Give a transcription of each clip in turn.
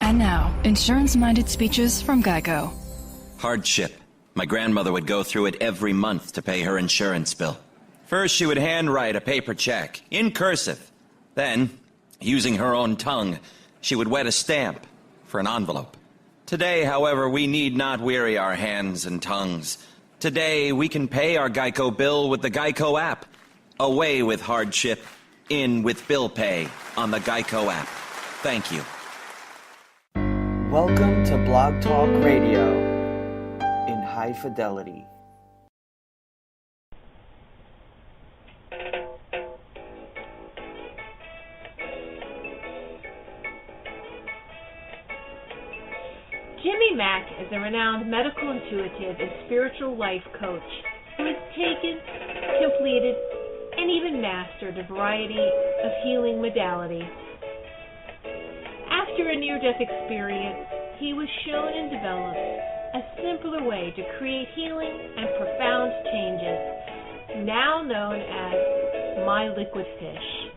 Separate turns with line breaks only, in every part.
And now, insurance-minded speeches from Geico.
Hardship. My grandmother would go through it every month to pay her insurance bill. First, she would handwrite a paper check, in cursive. Then, using her own tongue, she would wet a stamp for an envelope. Today, however, we need not weary our hands and tongues. Today, we can pay our Geico bill with the Geico app. Away with hardship, in with bill pay on the Geico app. Thank you.
Welcome to Blog Talk Radio in high fidelity.
Jimmy Mack is a renowned medical intuitive and spiritual life coach who has taken, completed, and even mastered a variety of healing modalities. After a near-death experience, he was shown and developed a simpler way to create healing and profound changes, now known as My Liquid Fish.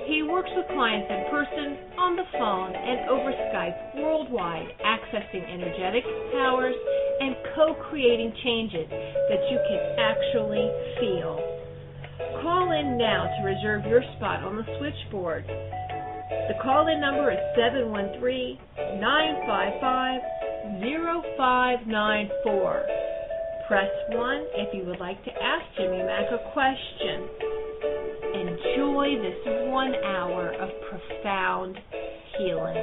He works with clients in person, on the phone, and over Skype worldwide, accessing energetic powers and co-creating changes that you can actually feel. Call in now to reserve your spot on the switchboard. The call-in number is 713-955-0594. Press 1 if you would like to ask Jimmy Mack a question. Enjoy this 1 hour of profound healing.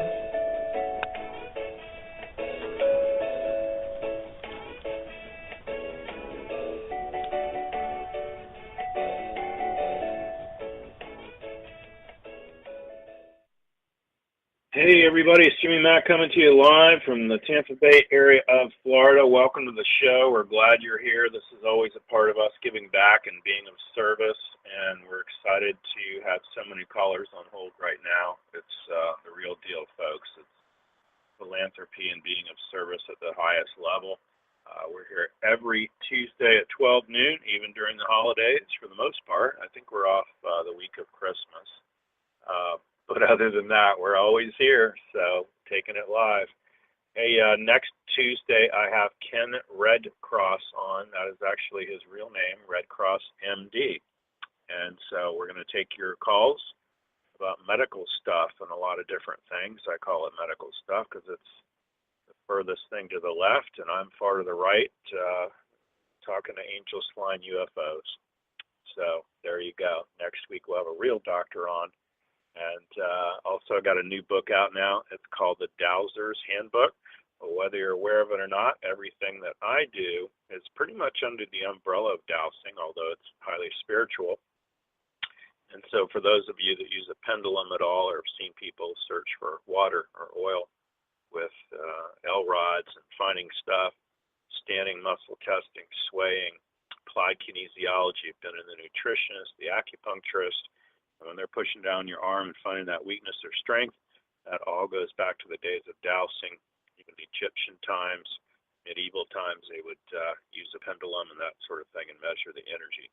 Hey everybody, it's Jimmy Mack coming to you live from the Tampa Bay area of Florida. Welcome to the show. We're glad you're here. This is always a part of us giving back and being of service, and we're excited to have so many callers on hold right now. It's the real deal, folks. It's philanthropy and being of service at the highest level. We're here every Tuesday at 12 noon, even during the holidays for the most part. I think we're off the week of Christmas. But other than that, we're always here, so taking it live. Hey, next Tuesday, I have Ken Red Cross on. That is actually his real name, Red Cross MD. And so we're going to take your calls about medical stuff and a lot of different things. I call it medical stuff because it's the furthest thing to the left, and I'm far to the right, talking to angels flying UFOs. So there you go. Next week, we'll have a real doctor on. And also got a new book out now. It's called The Dowser's Handbook. Well, whether you're aware of it or not, everything that I do is pretty much under the umbrella of dowsing, although it's highly spiritual. And so for those of you that use a pendulum at all or have seen people search for water or oil with L-rods and finding stuff, standing muscle testing, swaying, applied kinesiology, been in the nutritionist, the acupuncturist, when they're pushing down your arm and finding that weakness or strength, that all goes back to the days of dowsing. Even the Egyptian times, medieval times, they would use a pendulum and that sort of thing and measure the energy.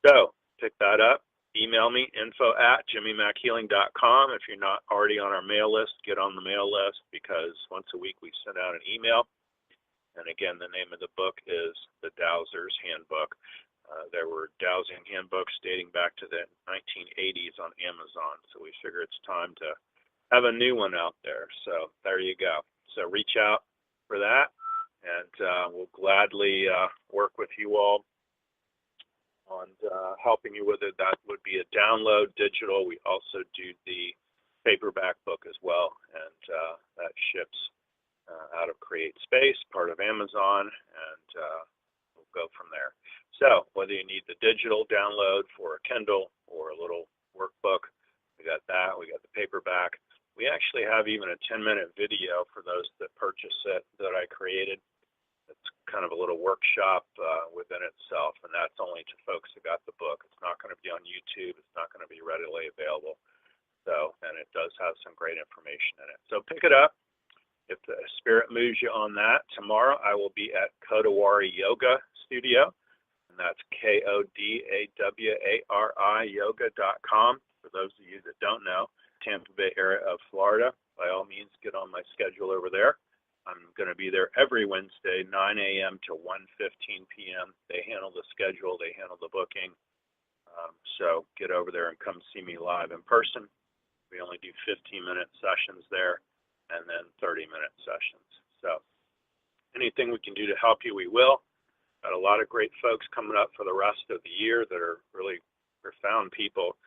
So pick that up. Email me, info@jimmymackhealing.com. If you're not already on our mail list, get on the mail list because once a week we send out an email. And again, the name of the book is The Dowser's Handbook. There were dowsing handbooks dating back to the 1980s on Amazon, so we figure it's time to have a new one out there. So there you go. So reach out for that, and we'll gladly work with you all on helping you with it. That would be a download digital. We also do the paperback book as well, and that ships out of Create Space, part of Amazon, and we'll go from there. So whether you need the digital download for a Kindle or a little workbook, we got that. We got the paperback. We actually have even a 10-minute video for those that purchase it that I created. It's kind of a little workshop within itself, and that's only to folks that got the book. It's not going to be on YouTube. It's not going to be readily available. So, and it does have some great information in it. So pick it up. If the spirit moves you on that, tomorrow I will be at Kodawari Yoga Studio. And that's KODAWARI yoga.com. For those of you that don't know, Tampa Bay area of Florida, by all means, get on my schedule over there. I'm going to be there every Wednesday, 9 a.m. to 1:15 p.m. They handle the schedule. They handle the booking. So get over there and come see me live in person. We only do 15-minute sessions there and then 30-minute sessions. So anything we can do to help you, we will. Got a lot of great folks coming up for the rest of the year that are really profound people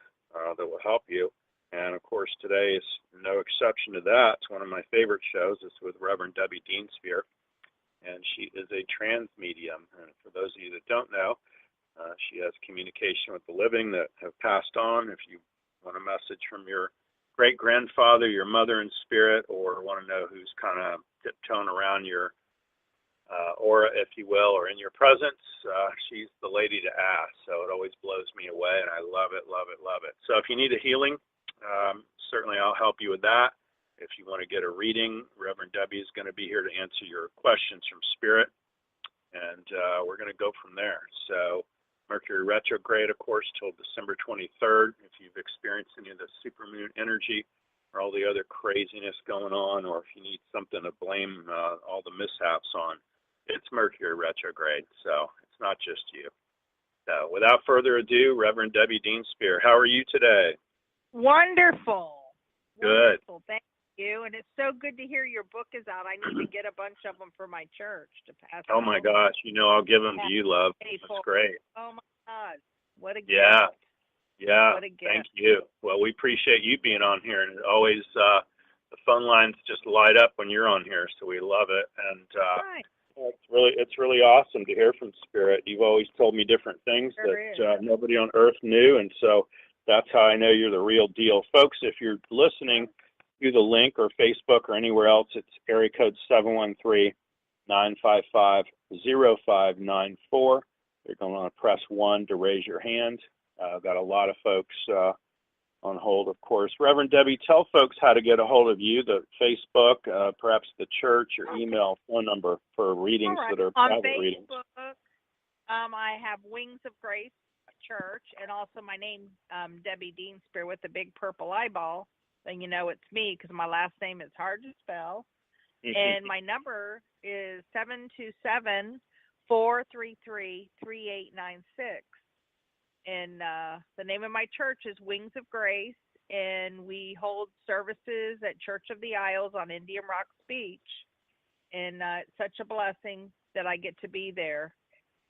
that will help you. And of course, today is no exception to that. It's one of my favorite shows. It's with Reverend Debbie Dienstbier, and she is a trans medium. And for those of you that don't know, she has communication with the living that have passed on. If you want a message from your great-grandfather, your mother in spirit, or want to know who's kind of tiptoeing around your aura, if you will, or in your presence, she's the lady to ask. So it always blows me away, and I love it, love it, love it. So if you need a healing, certainly I'll help you with that. If you want to get a reading, Reverend Debbie is going to be here to answer your questions from Spirit, and we're going to go from there. So Mercury retrograde, of course, till December 23rd. If you've experienced any of the supermoon energy or all the other craziness going on, or if you need something to blame all the mishaps on, it's Mercury retrograde, so it's not just you. So without further ado, Reverend Debbie Dienstbier, how are you today?
Wonderful.
Good.
Wonderful. Thank you. And it's so good to hear your book is out. I need to get a bunch of them for my church to pass.
Oh my gosh, I'll give them to you, love. That's great.
Oh my God. What a gift.
Yeah.
What a gift.
Thank you. Well, we appreciate you being on here, and always the phone lines just light up when you're on here, so we love it. And it's really awesome to hear from Spirit. You've always told me different things that nobody on earth knew, and so that's how I know you're the real deal. Folks, if you're listening through the link or Facebook or anywhere else, it's area code 713-955-0594. You're going to want to press 1 to raise your hand. I've got a lot of folks on hold, of course. Reverend Debbie, tell folks how to get a hold of you, the Facebook, perhaps the church, your email, phone number for readings that are private readings.
On Facebook, I have Wings of Grace Church, and also my name, Debbie Dienstbier with the big purple eyeball. Then you know it's me because my last name is hard to spell. And my number is 727-433-3896. And the name of my church is Wings of Grace, and we hold services at Church of the Isles on Indian Rocks Beach. And it's such a blessing that I get to be there.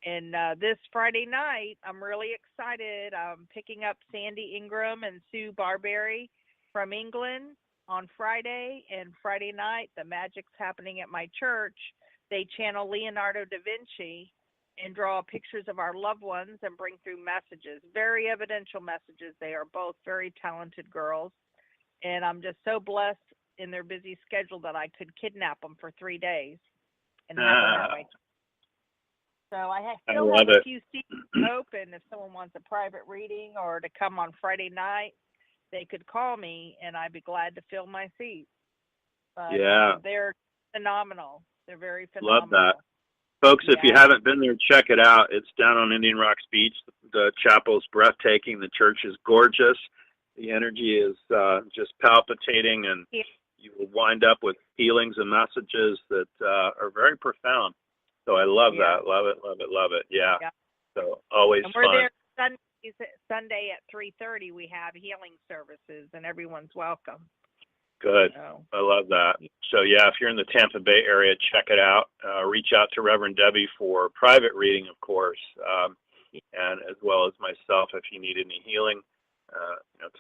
And this Friday night, I'm really excited. I'm picking up Sandy Ingram and Sue Barberry from England on Friday. And Friday night, the magic's happening at my church. They channel Leonardo da Vinci and draw pictures of our loved ones and bring through messages, very evidential messages. They are both very talented girls. And I'm just so blessed in their busy schedule that I could kidnap them for 3 days and have them at my church. So I still have a few seats open. If someone wants a private reading or to come on Friday night, they could call me, and I'd be glad to fill my seat. But they're phenomenal. They're very phenomenal.
Love that. Folks, if you haven't been there, check it out. It's down on Indian Rocks Beach. The chapel is breathtaking. The church is gorgeous. The energy is just palpitating, and you will wind up with feelings and messages that are very profound. So I love that. Love it, love it, love it. Yeah. So always
and
fun.
We're there Sunday at 3:30. We have healing services, and everyone's welcome.
Good. I love that. So, if you're in the Tampa Bay area, check it out. Reach out to Reverend Debbie for private reading, of course, and as well as myself if you need any healing.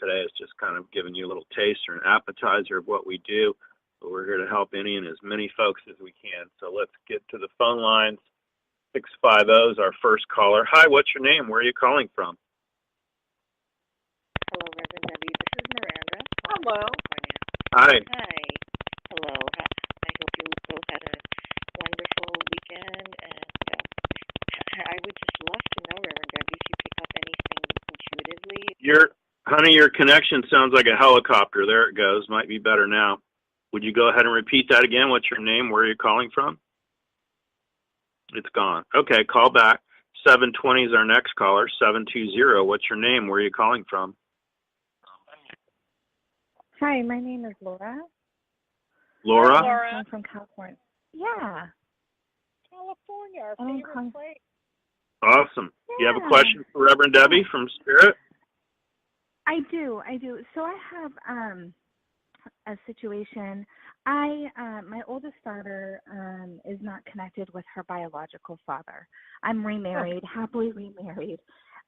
Today is just kind of giving you a little taste or an appetizer of what we do. But we're here to help any and as many folks as we can. So let's get to the phone lines. 650 is our first caller. Hi, what's your name? Where are you calling from?
Hello, Reverend Debbie. This is Miranda.
Hello.
Hi.
Hi. Hello. I hope you both had a wonderful weekend. And I would just love to know, Reverend Debbie, if you pick up anything intuitively.
Your connection sounds like a helicopter. There it goes. Might be better now. Would you go ahead and repeat that again? What's your name? Where are you calling from? It's gone. Okay, call back. 720 is our next caller. 720. What's your name? Where are you calling from?
Hi, my name is Laura.
Laura?
Laura.
I'm from California. Yeah.
California, our
I'm
favorite place.
Awesome.
Yeah.
You have a question for Reverend Debbie from Spirit?
I do. So I have a situation. My oldest daughter is not connected with her biological father. I'm remarried, happily remarried.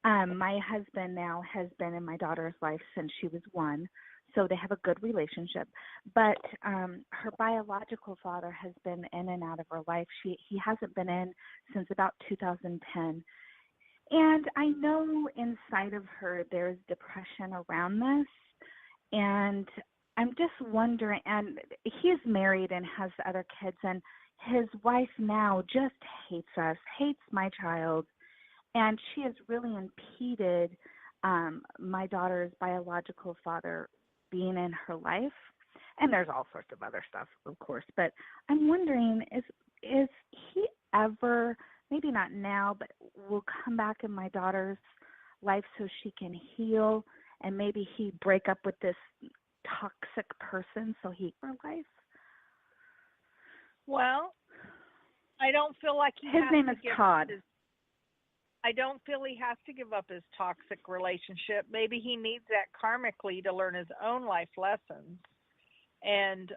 My husband now has been in my daughter's life since she was 1, so they have a good relationship. But her biological father has been in and out of her life. He hasn't been in since about 2010. And I know inside of her there's depression around this. And I'm just wondering, and he's married and has other kids, and his wife now just hates us, hates my child. And she has really impeded my daughter's biological father being in her life. And there's all sorts of other stuff, of course. But I'm wondering, is he ever, maybe not now, but will come back in my daughter's life so she can heal, and maybe he break up with this toxic person so he her life?
Well, I don't feel like
his name is Todd.
I don't feel he has to give up his toxic relationship. Maybe he needs that karmically to learn his own life lessons. And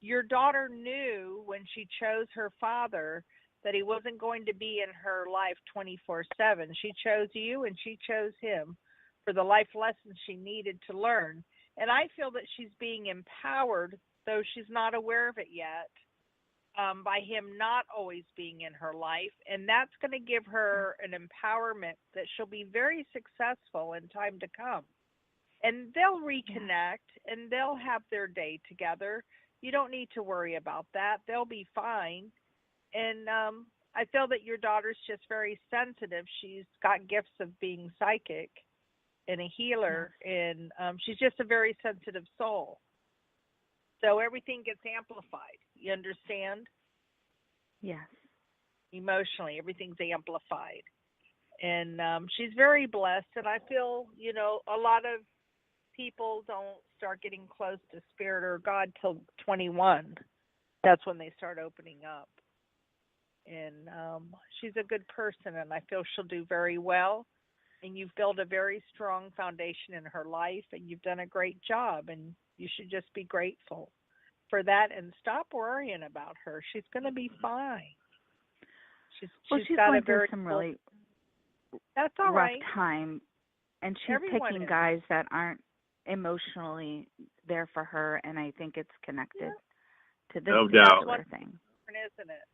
your daughter knew when she chose her father that he wasn't going to be in her life 24/7. She chose you and she chose him for the life lessons she needed to learn. And I feel that she's being empowered, though she's not aware of it yet, by him not always being in her life. And that's going to give her an empowerment that she'll be very successful in time to come. And they'll reconnect and they'll have their day together. You don't need to worry about that. They'll be fine. And I feel that your daughter's just very sensitive. She's got gifts of being psychic and a healer, and she's just a very sensitive soul. So everything gets amplified. You understand?
Yes.
Emotionally, everything's amplified. And she's very blessed. And I feel, a lot of people don't start getting close to Spirit or God till 21. That's when they start opening up. And she's a good person, and I feel she'll do very well. And you've built a very strong foundation in her life, and you've done a great job, and you should just be grateful for that and stop worrying about her. She's going to be fine. She's got
going
a very
through some really
that's all
rough
right.
time, and she's
Everyone
picking
is.
guys that aren't emotionally there for her, and I think it's connected to this particular thing.
Isn't it?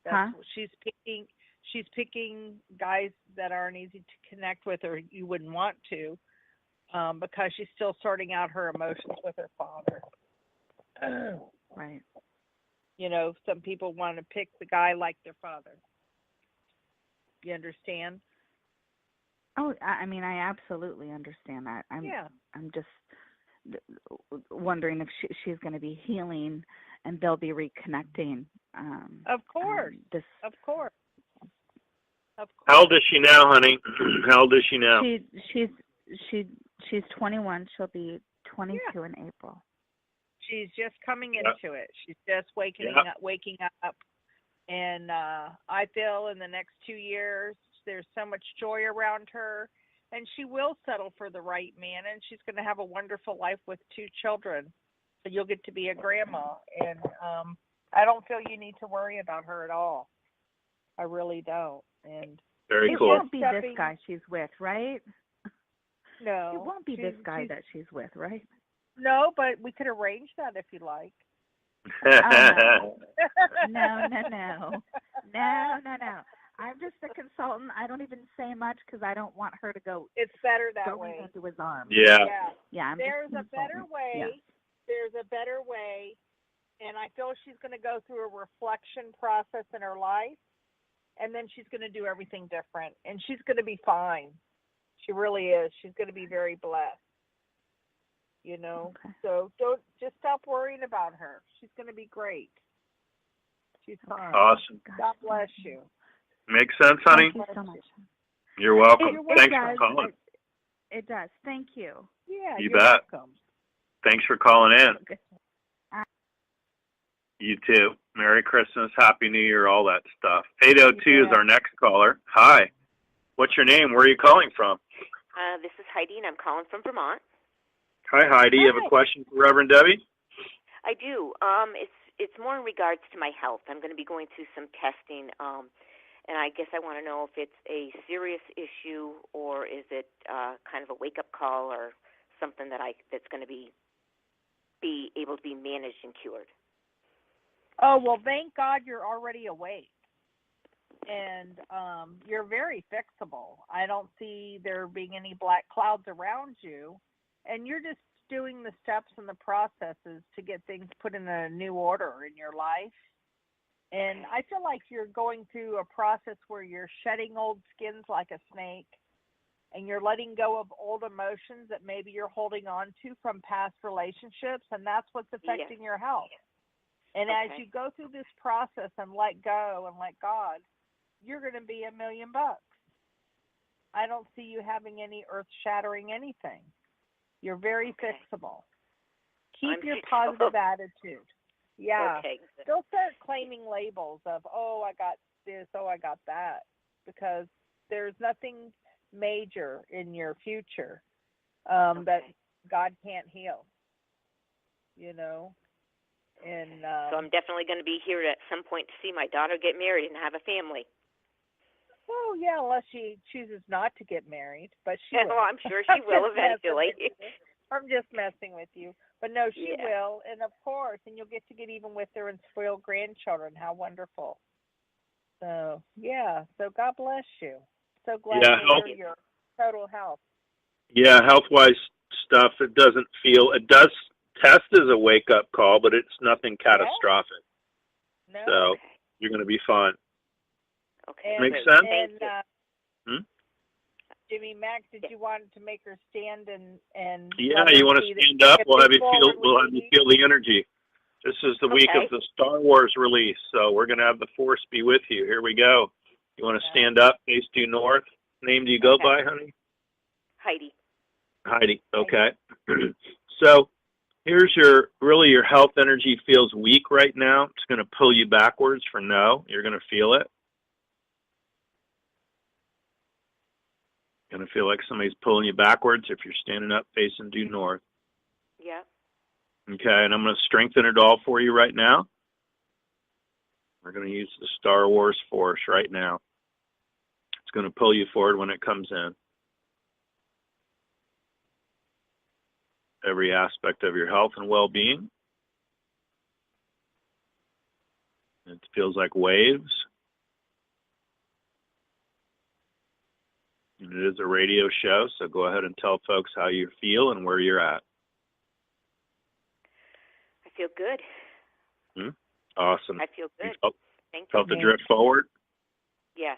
Huh?
She's picking guys that aren't easy to connect with, or you wouldn't want to, because she's still sorting out her emotions with her father.
Right.
Some people want to pick the guy like their father. You understand?
Oh, I mean, I absolutely understand that. I'm just wondering if she's going to be healing and they'll be reconnecting.
Of course. Of course.
How old is she now, honey? How old is she now?
She's 21. She'll be 22 in April.
She's just coming into it. She's just waking up. And I feel in the next 2 years, there's so much joy around her. And she will settle for the right man. And she's going to have a wonderful life with 2 children. So you'll get to be a grandma. And I don't feel you need to worry about her at all. I really don't. And
very cool.
It won't be this guy she's with, right?
No.
It won't be this guy that she's with, right?
No, but we could arrange that if you like.
Oh, no. No. I'm just a consultant. I don't even say much because I don't want her to go.
It's better that way.
Into his arms.
Yeah.
There's a better way. Yes. There's a better way, and I feel she's going to go through a reflection process in her life, and then she's going to do everything different, and she's going to be fine. She really is. She's going to be very blessed. Okay. So don't just stop worrying about her. She's going to be great. She's fine.
Awesome.
God bless you.
Makes sense, honey?
Thank you so much.
You're welcome. Thanks for calling.
It does. Thank you.
Yeah,
you
you're
bet.
welcome.
Thanks for calling in.
Okay.
You too. Merry Christmas, Happy New Year, all that stuff. 802 is our next caller. Hi. What's your name? Where are you calling from?
This is Heidi, and I'm calling from Vermont.
Hi, Heidi. You have a question for Reverend Debbie?
I do. It's more in regards to my health. I'm going to be going through some testing, and I guess I want to know if it's a serious issue or is it kind of a wake-up call or something that's going to be able to be managed and cured.
Oh, well, thank God you're already awake. And you're very fixable. I don't see there being any black clouds around you. And you're just doing the steps and the processes to get things put in a new order in your life. And I feel like you're going through a process where you're shedding old skins like a snake, and you're letting go of old emotions that maybe you're holding on to from past relationships, and that's what's affecting your health. And as you go through this process and let go and let God, you're going to be $1 million. I don't see you having any earth-shattering anything. You're very fixable. Keep your positive attitude. Yeah. Don't start claiming labels of, oh, I got this, oh, I got that, because there's nothing major in your future that God can't heal, you know. And
so I'm definitely going to be here at some point to see my daughter get married and have a family.
Well, yeah, unless she chooses not to get married, but she will.
Well, I'm sure she will eventually.
I'm just messing with you. But no, she will, and of course, and you'll get even with her and spoil grandchildren. How wonderful. So, yeah, so God bless you. So glad to hear your total health.
Yeah, health-wise stuff, it does test as a wake-up call, but it's nothing catastrophic.
No.
So you're going to be fine.
Okay.
Makes sense?
And, Jimmy, Mack, did you want to make her stand and
yeah, you want to stand up? We'll have you feel the energy. This is the week of the Star Wars release, so we're going to have the Force be with you. Here we go. You want to stand up, face due north? Name do you go by, honey?
Heidi.
Heidi, okay. So here's your health energy feels weak right now. It's going to pull you backwards for no. You're going to feel it. Going to feel like somebody's pulling you backwards if you're standing up facing due north.
Yeah.
Okay, and I'm going to strengthen it all for you right now. We're going to use the Star Wars Force right now. It's going to pull you forward when it comes in. Every aspect of your health and well-being. It feels like waves. And it is a radio show, so go ahead and tell folks how you feel and where you're at.
I feel good.
Awesome.
I feel good. Thank you.
Felt the drift forward?
Yes.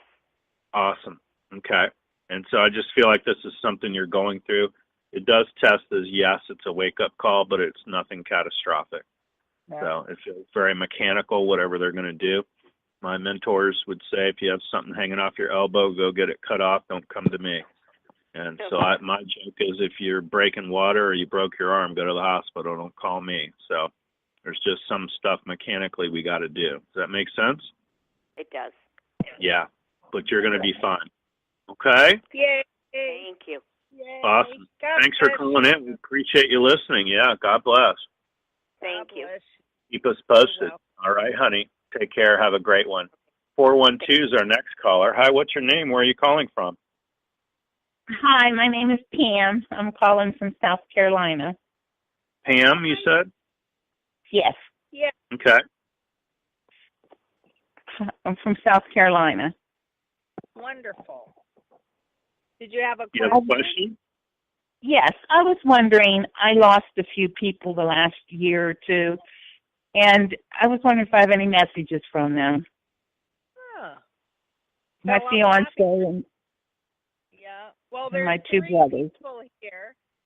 Awesome. Okay. And so I just feel like this is something you're going through. It does test as, yes, it's a wake-up call, but it's nothing catastrophic. No. So it feels very mechanical, whatever they're going to do. My mentors would say, if you have something hanging off your elbow, go get it cut off. Don't come to me. And so my joke is, if you're breaking water or you broke your arm, go to the hospital. Don't call me. So there's just some stuff mechanically we got to do. Does that make sense?
It does.
Yeah, but you're going to be fine. Okay?
Yay.
Thank you.
Yay.
Awesome. Thanks for calling in. We appreciate you listening. Yeah, God bless.
Thank you.
Keep us posted. All right, honey. Take care. Have a great one. 412 is our next caller. Hi, what's your name? Where are you calling from?
Hi, my name is Pam. I'm calling from South Carolina.
Pam, you said?
Yes.
Yeah.
Okay.
I'm from South Carolina.
Wonderful. Did you have a question?
You have a question?
Yes, I was wondering, I lost a few people the last year or two, and I was wondering if I have any messages from them. My fiance and my two brothers.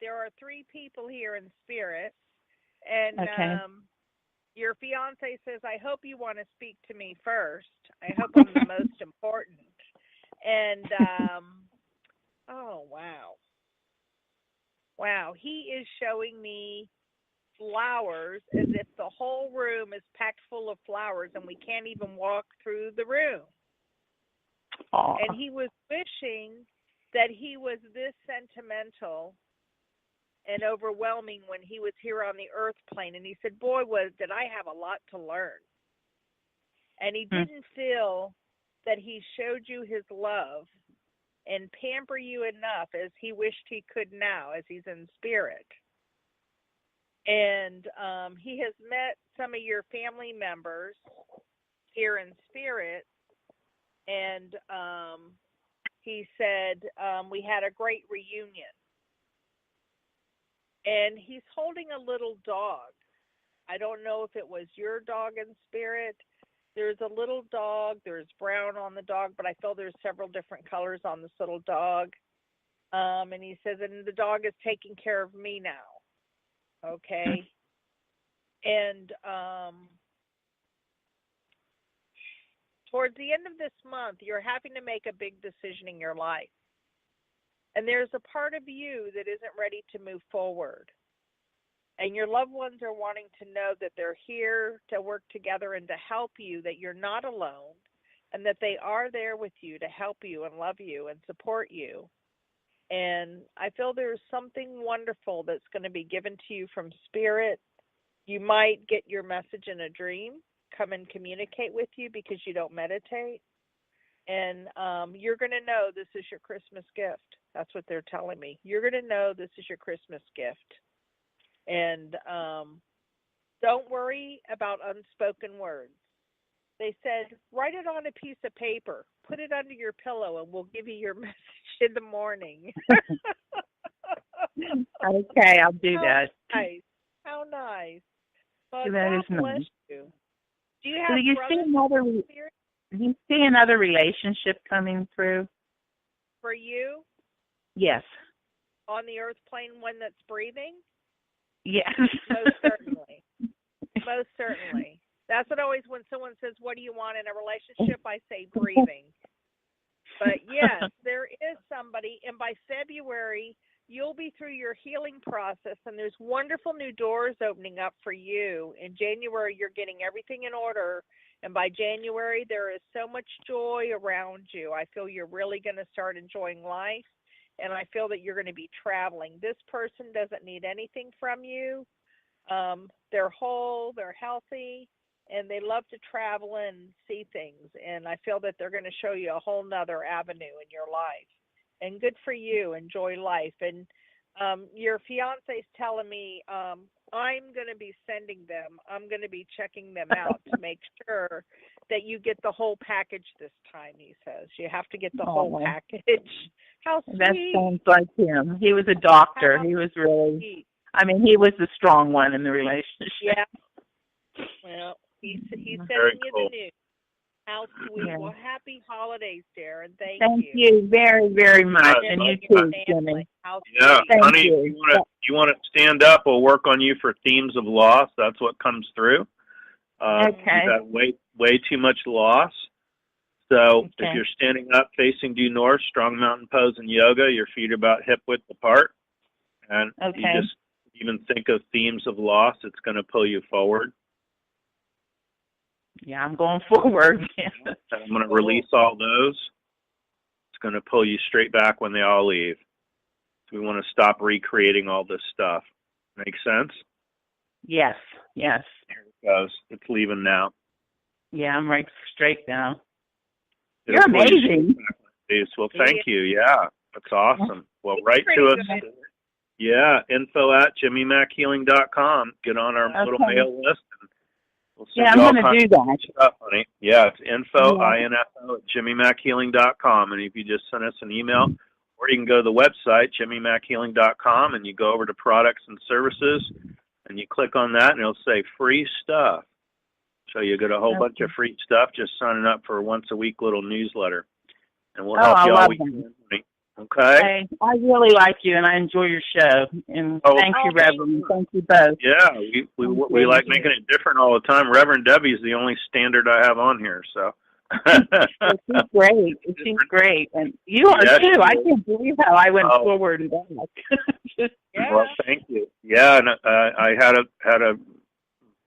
There are 3 people here in spirit, and your fiance says, I hope you want to speak to me first. I hope I'm the most important. And, oh, wow. Wow, he is showing me flowers as if the whole room is packed full of flowers and we can't even walk through the room.
Aww.
And he was wishing that he was this sentimental and overwhelming when he was here on the earth plane. And he said, boy, did I have a lot to learn. And he didn't feel that he showed you his love and pamper you enough as he wished he could now, as he's in spirit. And he has met some of your family members here in spirit. And he said, we had a great reunion. And he's holding a little dog. I don't know if it was your dog in spirit. There's a little dog. There's brown on the dog, but I feel there's several different colors on this little dog. And he says, and the dog is taking care of me now. Okay. And towards the end of this month, you're having to make a big decision in your life. And there's a part of you that isn't ready to move forward. And your loved ones are wanting to know that they're here to work together and to help you, that you're not alone, and that they are there with you to help you and love you and support you. And I feel there's something wonderful that's going to be given to you from spirit. You might get your message in a dream, come and communicate with you because you don't meditate. And you're going to know this is your Christmas gift. That's what they're telling me. You're going to know this is your Christmas gift. And don't worry about unspoken words. They said, write it on a piece of paper, put it under your pillow, and we'll give you your message in the morning.
Okay, I'll do that.
Nice. How nice. Well,
That
God
is
bless
nice.
you. Do you have
Do you see another relationship coming through?
for you
Yes.
on the earth plane, one that's breathing?
Yes.
Most certainly. Most certainly. That's what always, when someone says, what do you want in a relationship, I say breathing. But yes, there is somebody, and by February, you'll be through your healing process, and there's wonderful new doors opening up for you. In January, you're getting everything in order, and by January, there is so much joy around you. I feel you're really going to start enjoying life, and I feel that you're going to be traveling. This person doesn't need anything from you. They're whole, they're healthy, and they love to travel and see things, and I feel that they're going to show you a whole nother avenue in your life. And good for you. Enjoy life. And your fiance's telling me I'm going to be sending them. I'm going to be checking them out to make sure that you get the whole package this time, he says. You have to get the whole package. How sweet.
That sounds like him. He was a doctor. He was really,
sweet.
I mean, he was the strong one in the relationship.
Yeah. Well, he's sending
Very
you
cool.
the news. How sweet.
Yeah.
Well, happy holidays, Darren. Thank
Thank
you.
you very, very much.
Yeah,
And you
Your
too, Jimmy.
family. How
Yeah,
sweet.
Thank
honey,
you.
you want to stand up? We'll work on you for themes of loss. That's what comes through.
Okay.
You've got way too much loss. So if you're standing up, facing due north, strong mountain pose and yoga, your feet are about hip width apart. And you just even think of themes of loss, it's going to pull you forward.
Yeah, I'm going forward.
And I'm going to release all those. It's going to pull you straight back when they all leave. So we want to stop recreating all this stuff. Make sense?
Yes, yes.
Here it goes. It's leaving now.
Yeah, I'm right straight now.
It'll
You're
pull you
amazing.
straight back when it leaves. Well, thank you. Yeah, that's awesome. Well, write to us.
Good.
Yeah, info@jimmymackhealing.com. Get on our little mail list. And we'll send
I'm
you all
going to
kinds
do that.
of stuff, honey. Yeah, it's info@jimmymackhealing.com. And if you just send us an email, or you can go to the website, jimmymackhealing.com, and you go over to products and services, and you click on that, and it'll say free stuff. So you get a whole bunch of free stuff just signing up for a once-a-week little newsletter. And we'll help you all week. Okay?
I really like you, and I enjoy your show. And thank you, Reverend. Thank you both.
Yeah, we like making it different all the time. Reverend Debbie is the only standard I have on here, so.
She's great. She's great. And you are too. I can't believe how I went forward and back.
Yeah.
Well, thank you. Yeah, and I had a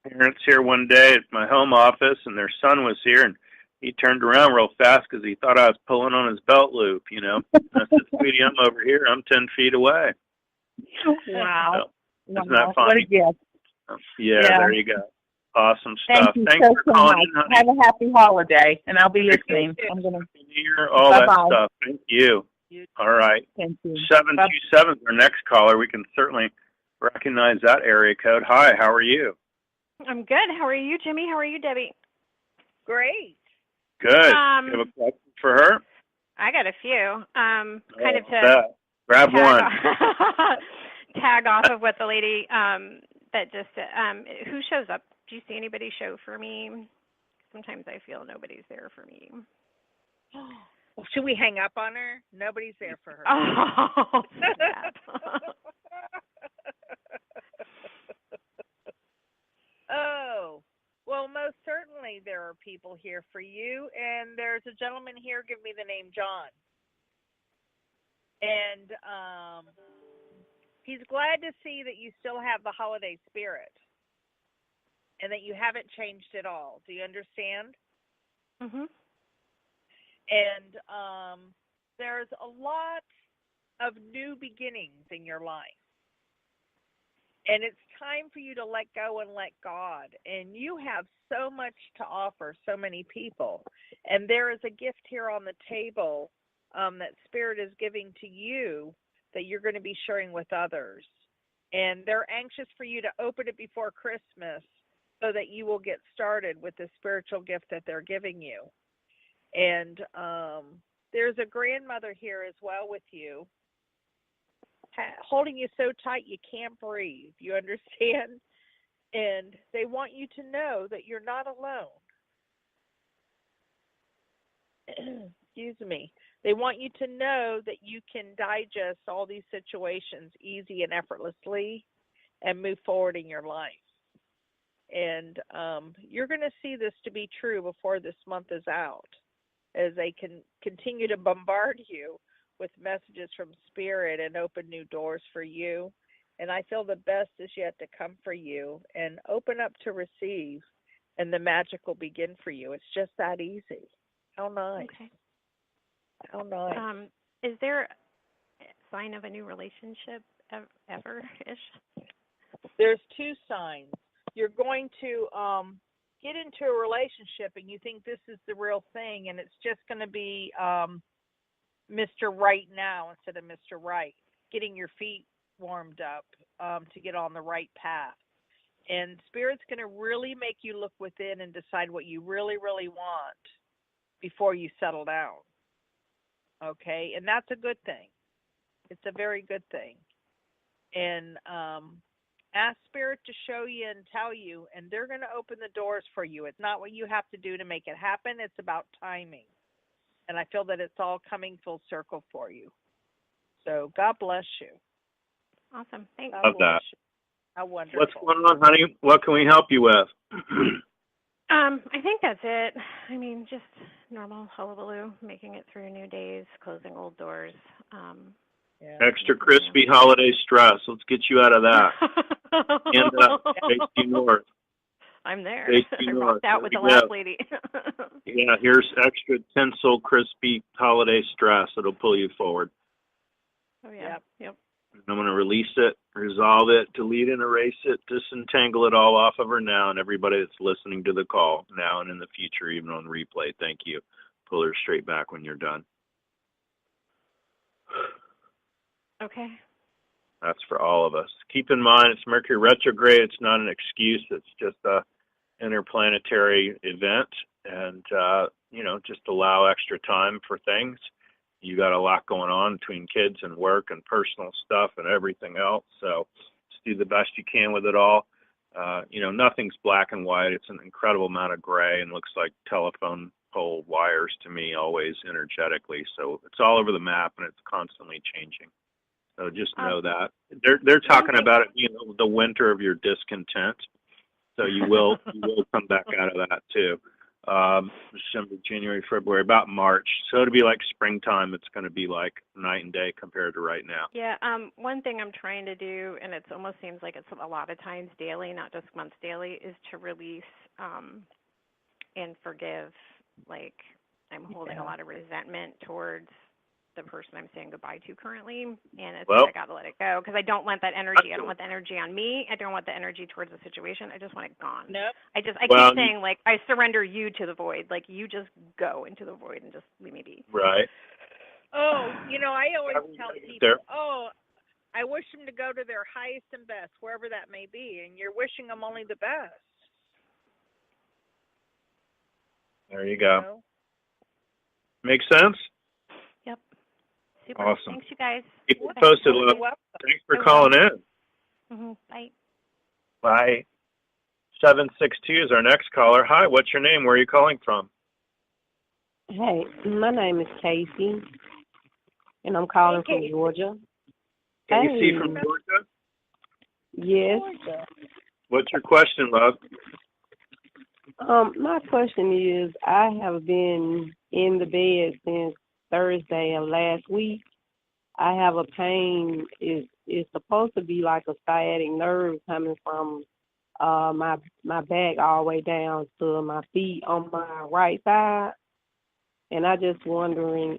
parents here one day at my home office, and their son was here, and he turned around real fast because he thought I was pulling on his belt loop. You know, and I said, "Sweetie, I'm over here. I'm 10 feet away."
Wow.
So, isn't that funny?
What a gift.
Yeah, there you go. Awesome
Thank
stuff.
you
Thanks
so,
for
so
calling
much.
in, honey.
Have a happy holiday, and I'll be listening. I'm gonna
Hear all
Bye-bye.
that stuff. Thank you. All right.
Thank you.
727 is our next caller. We can certainly recognize that area code. Hi, how are you?
I'm good. How are you, Jimmy? How are you, Debbie?
Great.
Good. You have a question for her?
I got a few. Kind of to
grab one.
Tag off of what the lady that just who shows up. Do you see anybody show for me? Sometimes I feel nobody's there for me.
Well, should we hang up on her? Nobody's there for her.
Oh,
Oh, well, most certainly there are people here for you, and there's a gentleman here. Give me the name John, and he's glad to see that you still have the holiday spirit, and that you haven't changed at all. Do you understand?
Mhm.
And there's a lot of new beginnings in your life. And it's time for you to let go and let God. And you have so much to offer so many people. And there is a gift here on the table that Spirit is giving to you that you're going to be sharing with others. And they're anxious for you to open it before Christmas so that you will get started with the spiritual gift that they're giving you. And there's a grandmother here as well with you, holding you so tight you can't breathe. You understand? And they want you to know that you're not alone. Excuse me. They want you to know that you can digest all these situations easy and effortlessly and move forward in your life. And you're going to see this to be true before this month is out, as they can continue to bombard you with messages from Spirit and open new doors for you. And I feel the best is yet to come for you, and open up to receive, and the magic will begin for you. It's just that easy. How nice.
Okay.
How nice.
Is there a sign of a new relationship ever-ish?
There's two signs. You're going to get into a relationship and you think this is the real thing, and it's just going to be Mr. Right now instead of Mr. Right, getting your feet warmed up to get on the right path. And Spirit's going to really make you look within and decide what you really, really want before you settle down. Okay? And that's a good thing. It's a very good thing. And ask Spirit to show you and tell you, and they're going to open the doors for you. It's not what you have to do to make it happen. It's about timing. And I feel that it's all coming full circle for you. So God bless you.
Awesome. Thanks.
Love that.
How wonderful.
What's going on, honey? What can we help you with?
I think that's it. I mean, just normal hullabaloo, making it through new days, closing old doors.
Extra crispy holiday stress. Let's get you out of that. And Stay due north.
I'm there.
Stay due
I
north.
rocked out with the
Yeah.
last lady.
Yeah, here's extra tinsel crispy holiday stress. It'll pull you forward.
Oh, yeah. Yep.
I'm going to release it, resolve it, delete and erase it, disentangle it all off of her now, and everybody that's listening to the call now and in the future, even on replay, thank you. Pull her straight back when you're done.
Okay.
That's for all of us. Keep in mind, it's Mercury retrograde. It's not an excuse. It's just a interplanetary event, and just allow extra time for things. You got a lot going on between kids and work and personal stuff and everything else. So just do the best you can with it all. Nothing's black and white. It's an incredible amount of gray and looks like telephone pole wires to me, always energetically. So it's all over the map and it's constantly changing. So just know that. They're talking about it being the winter of your discontent. So you will come back out of that too. December, January, February, about March. So it'll be like springtime. It's going to be like night and day compared to right now.
Yeah, one thing I'm trying to do, and it almost seems like it's a lot of times daily, not just once daily, is to release and forgive. Like, I'm holding a lot of resentment towards the person I'm saying goodbye to currently, and it's I got to let it go because I don't want that energy. I don't want the energy on me. I don't want the energy towards the situation. I just want it gone.
Nope.
I keep saying, like, I surrender you to the void. Like, you just go into the void and just leave me be.
Right.
Oh, I always tell people, I wish them to go to their highest and best, wherever that may be, and you're wishing them only the best.
There you go. Makes sense?
Yep. Super.
Awesome.
Thanks, you guys.
Keep it posted, love. Thanks for calling in.
Bye.
Bye. 762 is our next caller. Hi, what's your name? Where are you calling from?
Hey, my name is Casey, and I'm calling from Georgia.
Casey from Georgia?
Yes.
What's your question, love?
My question is, I have been in the bed since Thursday of last week. I have a pain. It's supposed to be like a sciatic nerve coming from my back all the way down to my feet on my right side. And I'm just wondering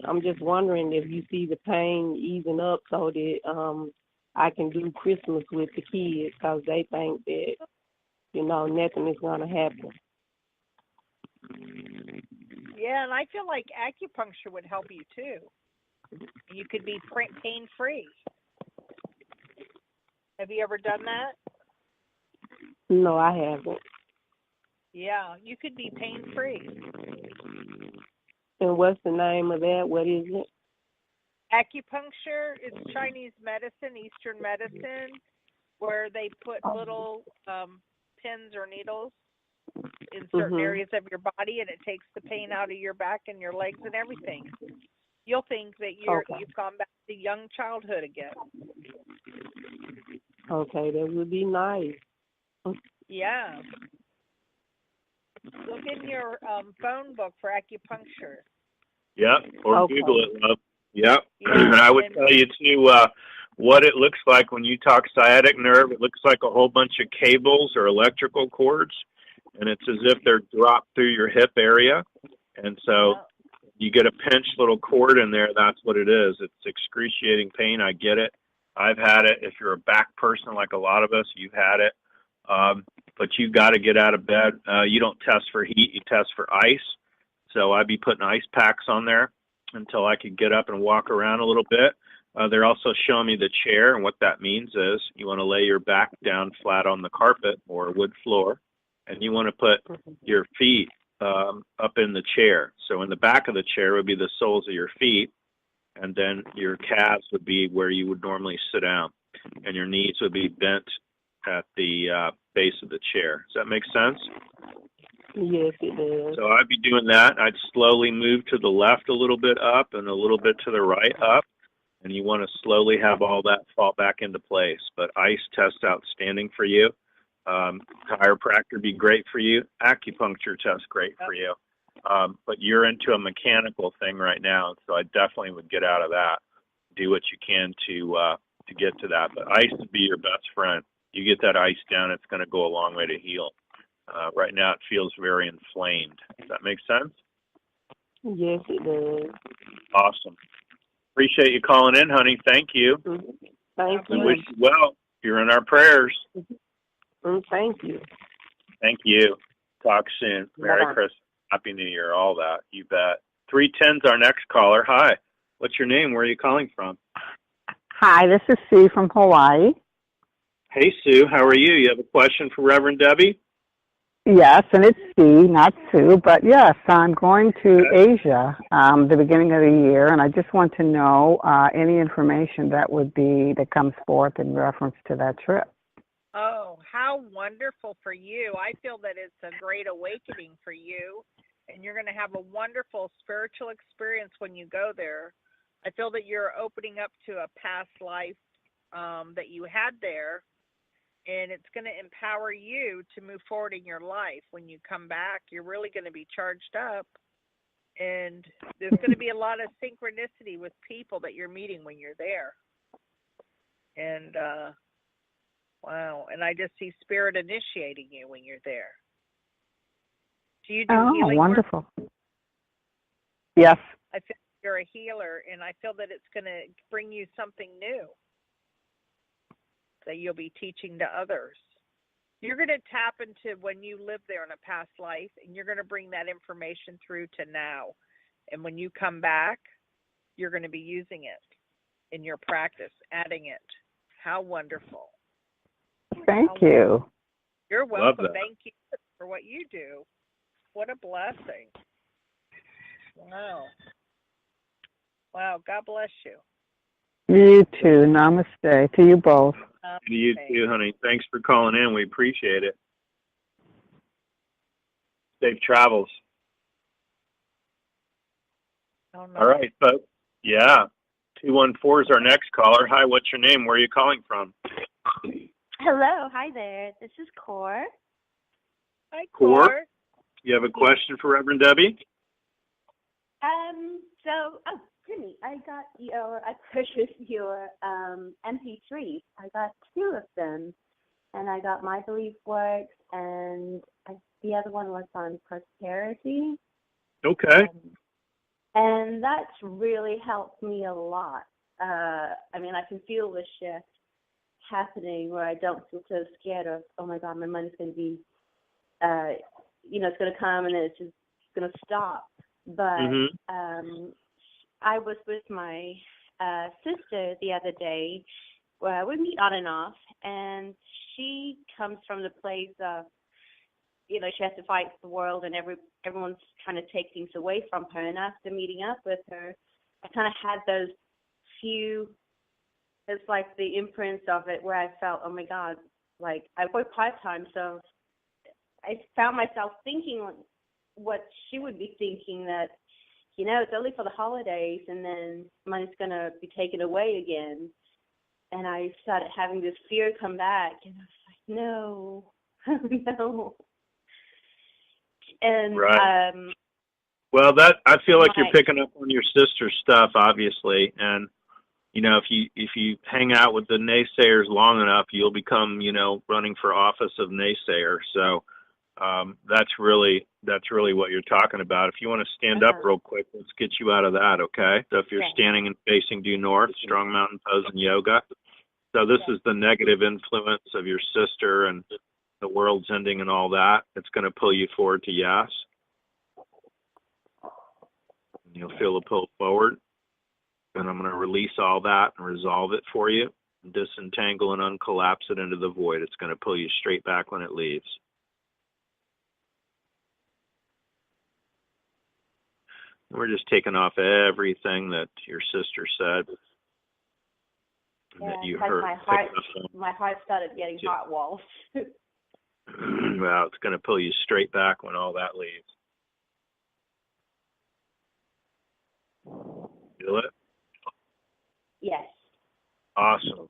if you see the pain easing up so that I can do Christmas with the kids because they think that, nothing is going to happen.
Yeah, and I feel like acupuncture would help you too. You could be pain-free. Have you ever done that?
No, I haven't.
Yeah, you could be pain-free.
And what's the name of that? What is it?
Acupuncture is Chinese medicine, Eastern medicine, where they put little pins or needles in certain areas of your body, and it takes the pain out of your back and your legs and everything. You'll think that you've gone back to young childhood again.
Okay, that would be nice.
Yeah. Look in your phone book for acupuncture.
Yep, or Google it, love. Yep. And I would tell you, too, what it looks like when you talk sciatic nerve. It looks like a whole bunch of cables or electrical cords, and it's as if they're dropped through your hip area. And so you get a pinched little cord in there. That's what it is. It's excruciating pain. I get it. I've had it. If you're a back person like a lot of us, you've had it. But you got to get out of bed. You don't test for heat. You test for ice. So I'd be putting ice packs on there until I could get up and walk around a little bit. They're also showing me the chair, and what that means is you want to lay your back down flat on the carpet or wood floor, and you want to put your feet up in the chair. So in the back of the chair would be the soles of your feet, and then your calves would be where you would normally sit down, and your knees would be bent at the base of the chair. Does that make sense?
Yes, it does.
So I'd be doing that. I'd slowly move to the left a little bit up and a little bit to the right up, and you want to slowly have all that fall back into place. But ice test outstanding for you. Chiropractor be great for you. Acupuncture test great for you. But you're into a mechanical thing right now, so I definitely would get out of that. Do what you can to get to that. But ice would be your best friend. You get that ice down, it's going to go a long way to heal. Right now it feels very inflamed. Does that make sense?
Yes, it does.
Awesome. Appreciate you calling in, honey. Thank you.
Thank you.
We wish you well. You're in our prayers.
Thank you.
Thank you. Talk soon. Merry Christmas. Happy New Year. All that. You bet. 310's our next caller. Hi. What's your name? Where are you calling from?
Hi, this is Sue from Hawaii.
Hey, Sue. How are you? You have a question for Reverend Debbie?
Yes, and it's Sue, not Sue, but yes, I'm going to Asia the beginning of the year, and I just want to know any information that comes forth in reference to that trip.
Oh, how wonderful for you. I feel that it's a great awakening for you, and you're going to have a wonderful spiritual experience when you go there. I feel that you're opening up to a past life that you had there, and it's going to empower you to move forward in your life. When you come back, you're really going to be charged up, and there's going to be a lot of synchronicity with people that you're meeting when you're there. And wow, and I just see Spirit initiating you when you're there. Do you do healing
wonderful.
work?
Yes.
I feel you're a healer, and I feel that it's going to bring you something new that you'll be teaching to others. You're going to tap into when you lived there in a past life, and you're going to bring that information through to now. And when you come back, you're going to be using it in your practice, adding it. How wonderful.
Thank you.
You're welcome. Thank you for what you do. What a blessing. Wow. Wow. God bless you.
You too. Namaste to you both.
To you too, honey. Thanks for calling in. We appreciate it. Safe travels.
Oh, no.
All right, folks. Yeah. 214 is our next caller. Hi, what's your name? Where are you calling from?
Hello. Hi there. This is Core.
Hi,
Core. You have a question for Reverend Debbie?
Jimmy, I purchased your MP3s. I got 2 of them, and I got My Belief Works, and the other one was on prosperity.
Okay.
And that's really helped me a lot. I can feel the shift happening where I don't feel so scared of, oh my God, my money's going to be, it's going to come and then it's just going to stop. But I was with my sister the other day. Where we meet on and off, and she comes from the place of, she has to fight the world, and everyone's trying to take things away from her. And after meeting up with her, I kind of had those few, it's like the imprints of it where I felt, oh my God, like I work part-time, so I found myself thinking what she would be thinking, that, it's only for the holidays and then money's going to be taken away again. And I started having this fear come back, and I was like, no, no. And
right. Well, I feel like you're picking up on your sister's stuff, obviously, and if you hang out with the naysayers long enough, you'll become running for office of naysayer. So that's really what you're talking about. If you want to stand up real quick, let's get you out of that, okay? So if you're standing and facing due north, strong mountain pose and yoga. So this is the negative influence of your sister and the world's ending and all that. It's going to pull you forward to yes. And you'll feel a pull forward. And I'm going to release all that and resolve it for you, disentangle and uncollapse it into the void. It's going to pull you straight back when it leaves. We're just taking off everything that your sister said. That you heard.
My heart started getting hot walls.
Well, it's going to pull you straight back when all that leaves. Feel it?
Yes.
Awesome.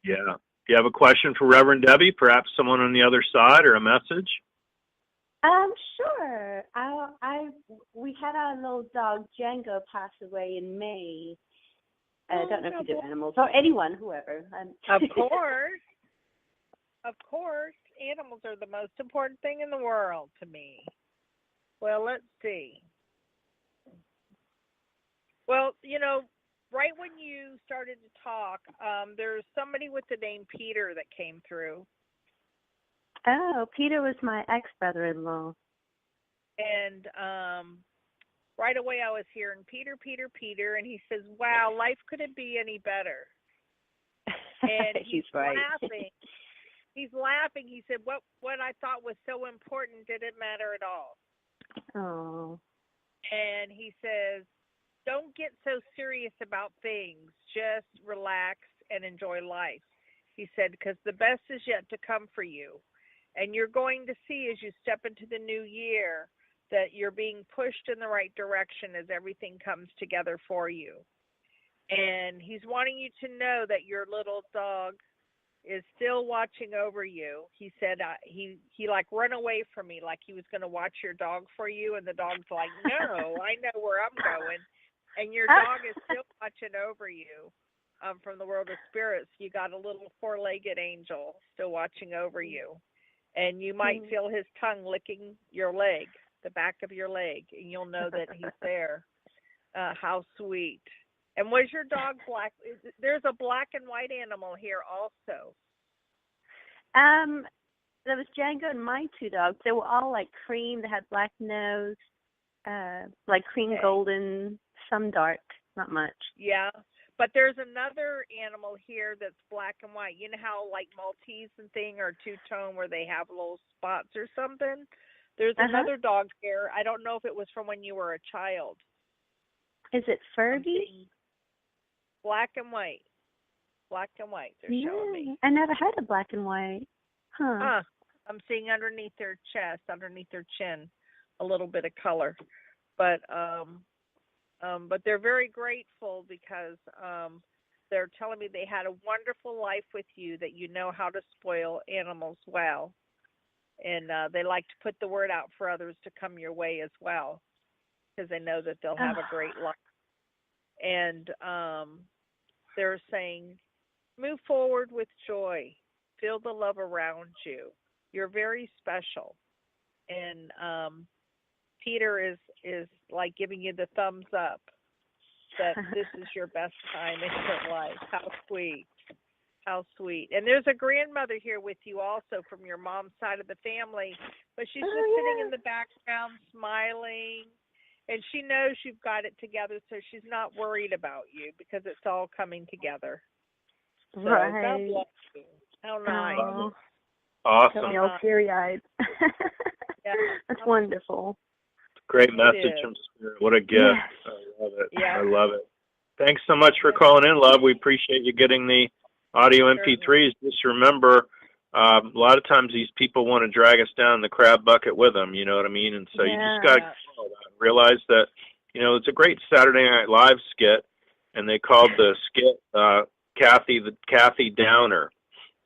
Yeah. Do you have a question for Reverend Debbie? Perhaps someone on the other side, or a message?
Sure. We had our little dog Django pass away in May. I don't know if you do animals or anyone, whoever.
Of course. Of course. Animals are the most important thing in the world to me. Well, let's see. Well, right when you started to talk, there's somebody with the name Peter that came through.
Oh, Peter was my ex-brother-in-law.
And right away I was hearing Peter, and he says, wow, life couldn't be any better. And he's laughing. He's laughing. He said, what I thought was so important didn't matter at all.
Oh.
And he says, don't get so serious about things. Just relax and enjoy life. He said, because the best is yet to come for you. And you're going to see as you step into the new year that you're being pushed in the right direction as everything comes together for you. And he's wanting you to know that your little dog is still watching over you. He said he like run away from me, like he was going to watch your dog for you, and the dog's like, no, I know where I'm going, and your dog is still watching over you. From the world of spirits, you got a little four-legged angel still watching over you, and you might feel his tongue licking your leg, the back of your leg, and you'll know that he's there. How sweet. And was your dog black? There's a black and white animal here also.
There was Django and my two dogs. They were all like cream. They had black nose, like cream golden, some dark, not much.
Yeah. But there's another animal here that's black and white. You know how like Maltese and thing are two-tone where they have little spots or something? There's another dog here. I don't know if it was from when you were a child.
Is it Fergie?
Black and white. Black and white, they're showing me.
I never had a black and white. Huh.
I'm seeing underneath their chest, underneath their chin, a little bit of color. But they're very grateful because they're telling me they had a wonderful life with you, that you know how to spoil animals well. And they like to put the word out for others to come your way as well, because they know that they'll have a great life. And they're saying, move forward with joy. Feel the love around you. You're very special. And Peter is like giving you the thumbs up that this is your best time in your life. How sweet. How sweet. And there's a grandmother here with you also from your mom's side of the family, but she's just sitting in the background smiling, and she knows you've got it together, so she's not worried about you because it's all coming together. So God bless you. How nice.
Awesome.
I'm all teary-eyed. That's wonderful.
Great message from Spirit. What a gift.
Yes.
I love it.
Yeah.
I love it. Thanks so much for calling in, love. We appreciate you getting the audio MP3s. Just remember, a lot of times these people want to drag us down in the crab bucket with them, you know what I mean? And so you just got to realize that, you know, it's a great Saturday Night Live skit, and they called the skit Kathy Downer.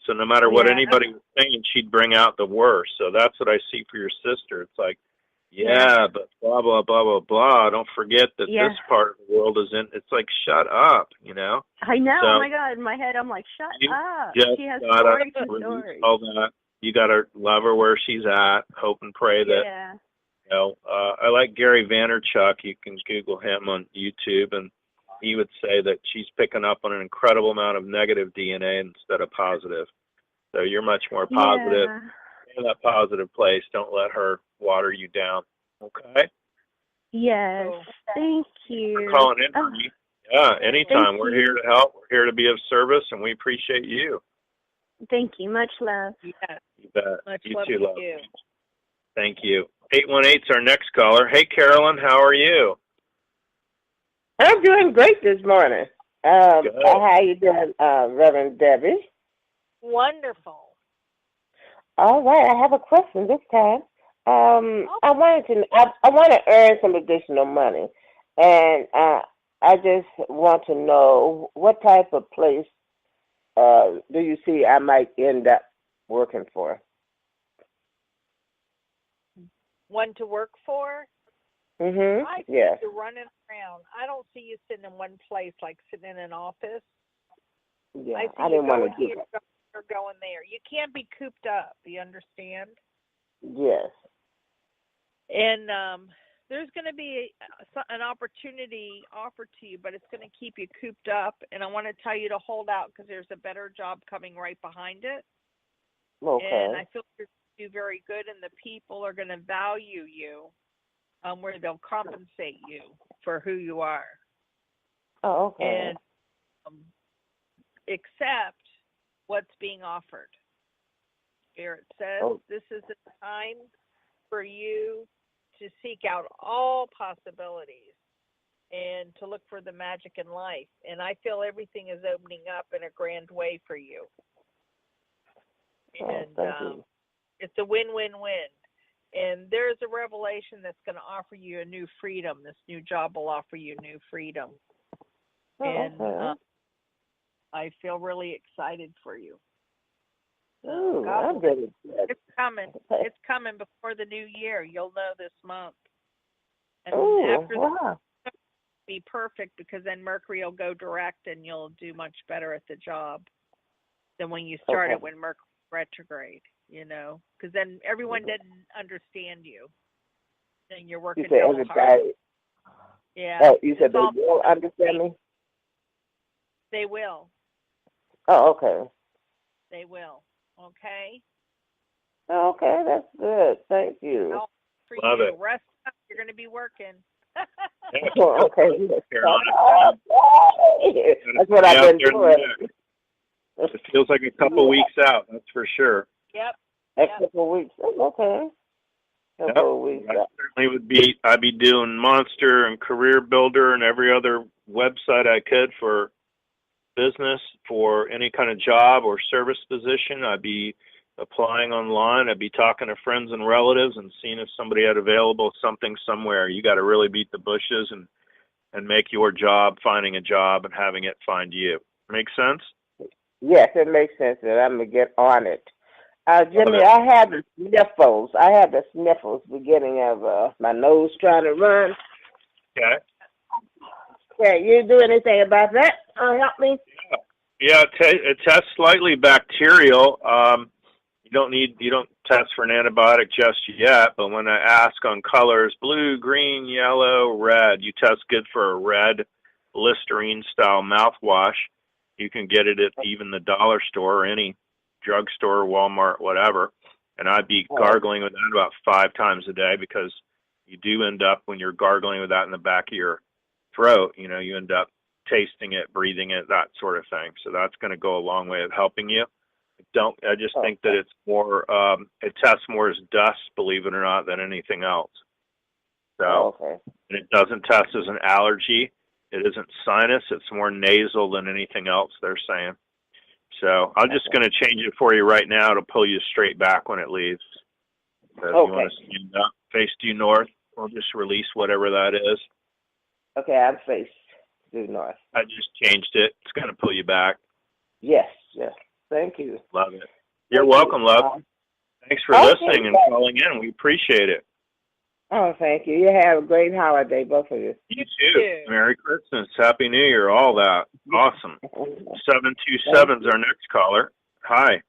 So no matter what anybody was saying, she'd bring out the worst. So that's what I see for your sister. It's like, but blah, blah, blah, blah, blah. Don't forget that this part of the world is in. It's like, shut up, you know?
I know.
So,
oh, my God. In my head, I'm like, shut up.
Just
She has
gotta
stories.
all that. You got to love her where she's at. Hope and pray that, you know, I like Gary Vaynerchuk. You can Google him on YouTube, and he would say that she's picking up on an incredible amount of negative DNA instead of positive. So you're much more positive. In that positive place. Don't let her water you down. Okay?
Yes. Thank you.
For calling in for me. Yeah, anytime. We're here to help. We're here to be of service, and we appreciate you.
Thank you. Much love.
Yes.
You bet.
Much
You
love
too,
to
love.
you.
Thank you. 818's our next caller. Hey, Carolyn, how are you?
I'm doing great this morning. How you doing, Reverend Debbie?
Wonderful.
All right, I have a question this time. I want to earn some additional money, and I just want to know what type of place do you see I might end up working for?
One to work for?
Mm-hmm.
I see
Yes.
you running around. I don't see you sitting in one place, like sitting in an office.
Yeah,
I see
I didn't
you
want
going
to do
here,
that.
or going there. You can't be cooped up. You understand?
Yes.
And there's going to be an opportunity offered to you, but it's going to keep you cooped up. And I want to tell you to hold out because there's a better job coming right behind it.
Okay.
And I feel you're going to do very good, and the people are going to value you, where they'll compensate you for who you are.
Oh, okay.
And accept what's being offered. Spirit says this is the time for you to seek out all possibilities and to look for the magic in life. And I feel everything is opening up in a grand way for you. And
thank you.
it's a win-win-win. And there's a revelation that's going to offer you a new freedom. This new job will offer you new freedom. And I feel really excited for you.
Ooh,
God
I'm
will,
very good.
it's coming.
Okay.
It's coming before the new year. You'll know this month. And
Ooh,
after that,
wow.
it'll be perfect because then Mercury will go direct and you'll do much better at the job than when you started
Okay.
when Mercury retrograde, you know, because then everyone didn't understand you. And you're
You
working
said
double hard.
everybody.
Yeah.
Oh, you said
It's
they
all,
will understand me?
they will.
Oh, okay.
They will. Okay?
Oh, okay, that's good. Thank you.
I'll for
Love
you.
it.
Rest up. You're going to be working.
Oh, okay.
Carolina.
That's what I've been doing.
It feels like a couple weeks out, that's for sure.
Yep.
A couple of weeks. Oh, okay. Couple of weeks.
I certainly I'd be doing Monster and Career Builder and every other website I could for business, for any kind of job or service position. I'd be applying online. I'd be talking to friends and relatives and seeing if somebody had available something somewhere. You got to really beat the bushes and make your job finding a job and having it find you. Make sense?
Yes, it makes sense that I'm going to get on it. Jimmy,
it.
I had the sniffles. I had the sniffles beginning of my nose trying to run.
Okay.
Can you do anything about that? Help me?
Yeah, it tests slightly bacterial. You don't test for an antibiotic just yet, but when I ask on colors, blue, green, yellow, red, you test good for a red Listerine-style mouthwash. You can get it at even the dollar store or any drugstore, Walmart, whatever. And I'd be gargling with that about 5 times a day because you do end up, when you're gargling with that in the back of your throat, you know, you end up tasting it, breathing it, that sort of thing. So that's going to go a long way of helping you. I just think that it's more, it tests more as dust, believe it or not, than anything else. So, and it doesn't test as an allergy. It isn't sinus. It's more nasal than anything else, they're saying. So I'm just going to change it for you right now to pull you straight back when it leaves. So if you want to stand up, face due north, we'll just release whatever that is.
Okay, I'm face due north.
I just changed it. It's going to pull you back.
Yes, yes. Thank you.
Love it. You're welcome, love. Thanks for listening and calling in. We appreciate it.
Oh, thank you. You have a great holiday, both of you.
You too. Merry Christmas. Happy New Year. All that. Awesome. 727 is our next caller. Hi.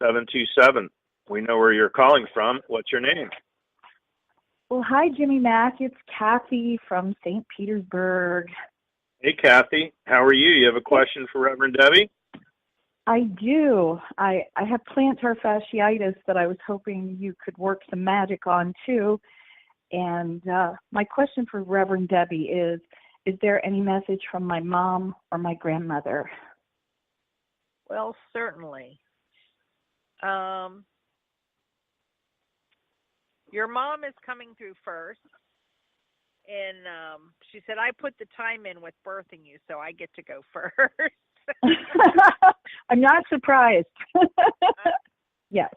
727. We know where you're calling from. What's your name?
Well, hi, Jimmy Mack. It's Kathy from St. Petersburg.
Hey, Kathy. How are you? You have a question for Reverend Debbie?
I do. I have plantar fasciitis that I was hoping you could work some magic on, too. And my question for Reverend Debbie is there any message from my mom or my grandmother?
Well, certainly. Your mom is coming through first. And she said, I put the time in with birthing you, so I get to go first.
I'm not surprised. Yes.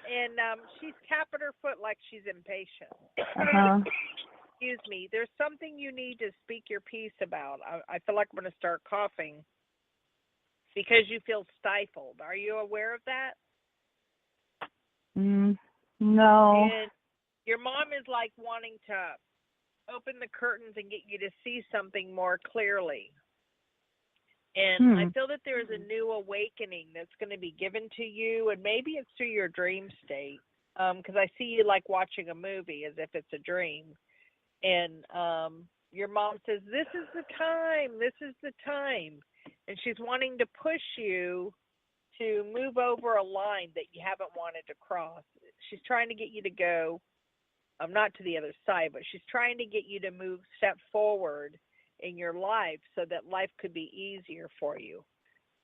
And she's tapping her foot like she's impatient. Excuse me. There's something you need to speak your piece about. I feel like I'm going to start coughing because you feel stifled. Are you aware of that?
No.
And your mom is like wanting to open the curtains and get you to see something more clearly. And I feel that there's a new awakening that's going to be given to you, and maybe it's through your dream state, because I see you like watching a movie as if it's a dream. And your mom says, this is the time. And she's wanting to push you to move over a line that you haven't wanted to cross. She's trying to get you to go, not to the other side, but she's trying to get you to step forward in your life so that life could be easier for you.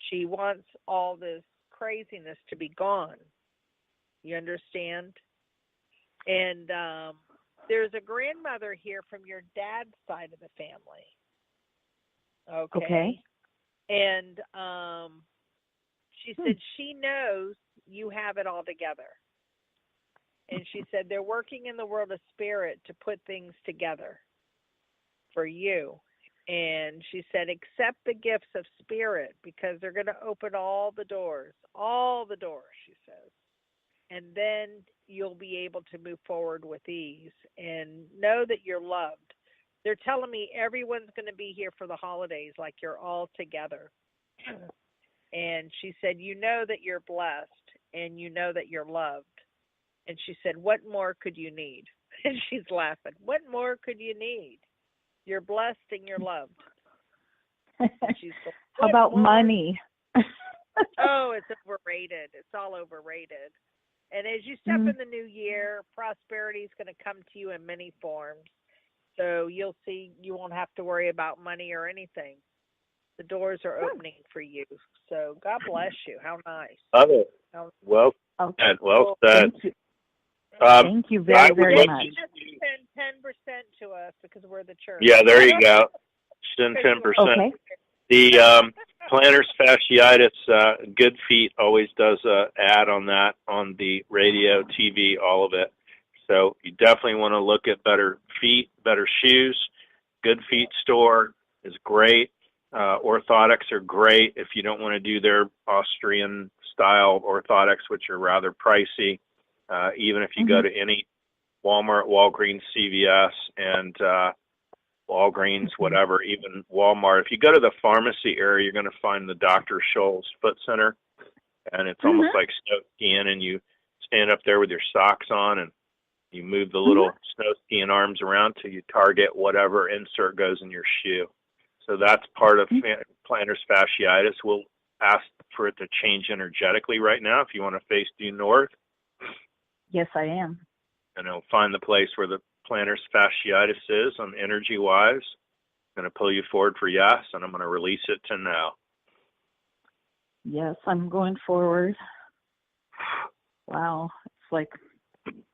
She wants all this craziness to be gone. You understand? And there's a grandmother here from your dad's side of the family. Okay. And she said she knows you have it all together. And she said they're working in the world of spirit to put things together for you. And she said, accept the gifts of spirit because they're going to open all the doors, she says. And then you'll be able to move forward with ease and know that you're loved. They're telling me everyone's going to be here for the holidays, like you're all together. And she said, you know that you're blessed and you know that you're loved. And she said, what more could you need? And she's laughing. What more could you need? You're blessed and you're loved. She's going,
how about money?
Oh, it's overrated. It's all overrated. And as you step in the new year, prosperity is going to come to you in many forms. So you'll see you won't have to worry about money or anything. The doors are opening for you. So God bless you. How nice.
Love it. Well said. Well said.
Thank you. Thank you very, very much.
Send 10% to us because we're the church.
Yeah, there you go. Send 10%.
Okay.
The plantar fasciitis, Good Feet always does an ad on that on the radio, TV, all of it. So you definitely want to look at better feet, better shoes. Good Feet store is great. Orthotics are great if you don't want to do their Austrian style orthotics, which are rather pricey. Even if you go to any Walmart, Walgreens, CVS, and Walgreens, whatever, even Walmart. If you go to the pharmacy area, you're going to find the Dr. Scholl's Foot Center, and it's almost like snow skiing, and you stand up there with your socks on, and you move the little snow skiing arms around till you target whatever insert goes in your shoe. So that's part of plantar fasciitis. We'll ask for it to change energetically right now if you want to face due north.
Yes, I am.
And it'll find the place where the plantar fasciitis is on energy-wise. I'm going to pull you forward for yes, and I'm going to release it to no.
Yes, I'm going forward. Wow, it's like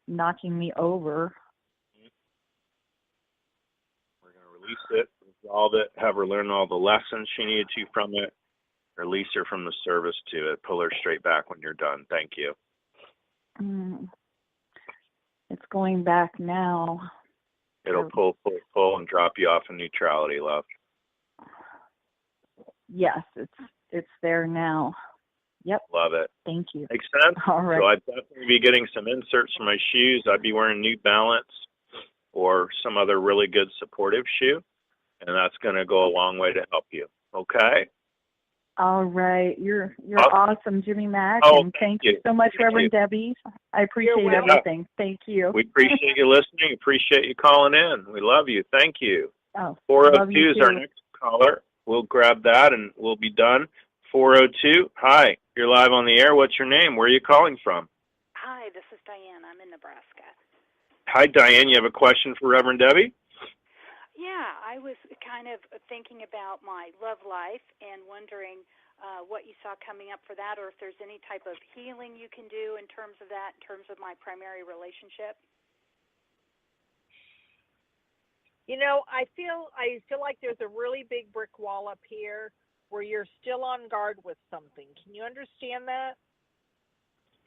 knocking me over.
We're going to release it, resolve it, have her learn all the lessons she needed to from it, release her from the service to it, pull her straight back when you're done. Thank you.
It's going back now.
It'll pull, and drop you off in neutrality, love.
Yes, it's there now. Yep.
Love it.
Thank you.
Makes sense?
All right.
So I'd definitely be getting some inserts for my shoes. I'd be wearing New Balance or some other really good supportive shoe, and that's going to go a long way to help you. Okay?
All right. You're awesome, Jimmy Mack.
Oh,
and thank you so much, Reverend Debbie. I appreciate everything. Thank you.
We appreciate you listening. Appreciate you calling in. We love you. Thank you.
Oh,
402 is our next caller. We'll grab that and we'll be done. 402. Hi. You're live on the air. What's your name? Where are you calling from?
Hi, this is Diane. I'm in Nebraska.
Hi, Diane. You have a question for Reverend Debbie?
Yeah, I was kind of thinking about my love life and wondering what you saw coming up for that, or if there's any type of healing you can do in terms of that, in terms of my primary relationship.
You know, I feel like there's a really big brick wall up here where you're still on guard with something. Can you understand that?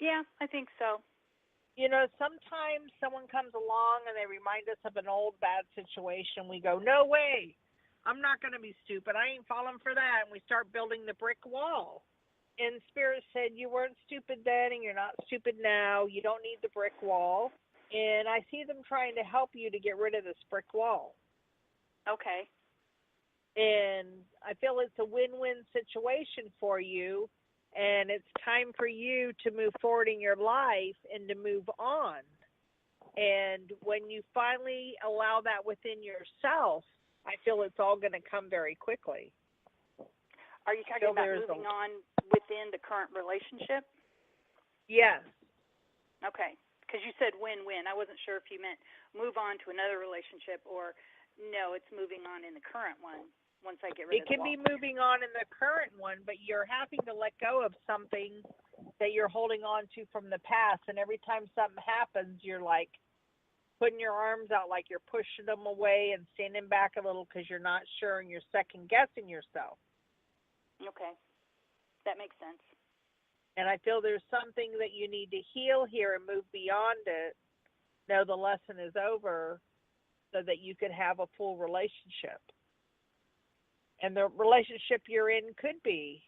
Yeah, I think so.
You know, sometimes someone comes along and they remind us of an old bad situation. We go, no way. I'm not going to be stupid. I ain't falling for that. And we start building the brick wall. And Spirit said, you weren't stupid then and you're not stupid now. You don't need the brick wall. And I see them trying to help you to get rid of this brick wall.
Okay.
And I feel it's a win-win situation for you. And it's time for you to move forward in your life and to move on. And when you finally allow that within yourself, I feel it's all going to come very quickly.
Are you talking about moving on within the current relationship?
Yes.
Okay. Because you said win-win. I wasn't sure if you meant move on to another relationship or no, it's moving on in the current one. Once I get rid of
it can be moving on in the current one, but you're having to let go of something that you're holding on to from the past. And every time something happens, you're like putting your arms out like you're pushing them away and standing back a little because you're not sure and you're second guessing yourself.
Okay. That makes sense.
And I feel there's something that you need to heal here and move beyond it. Know the lesson is over so that you could have a full relationship. and the relationship you're in could be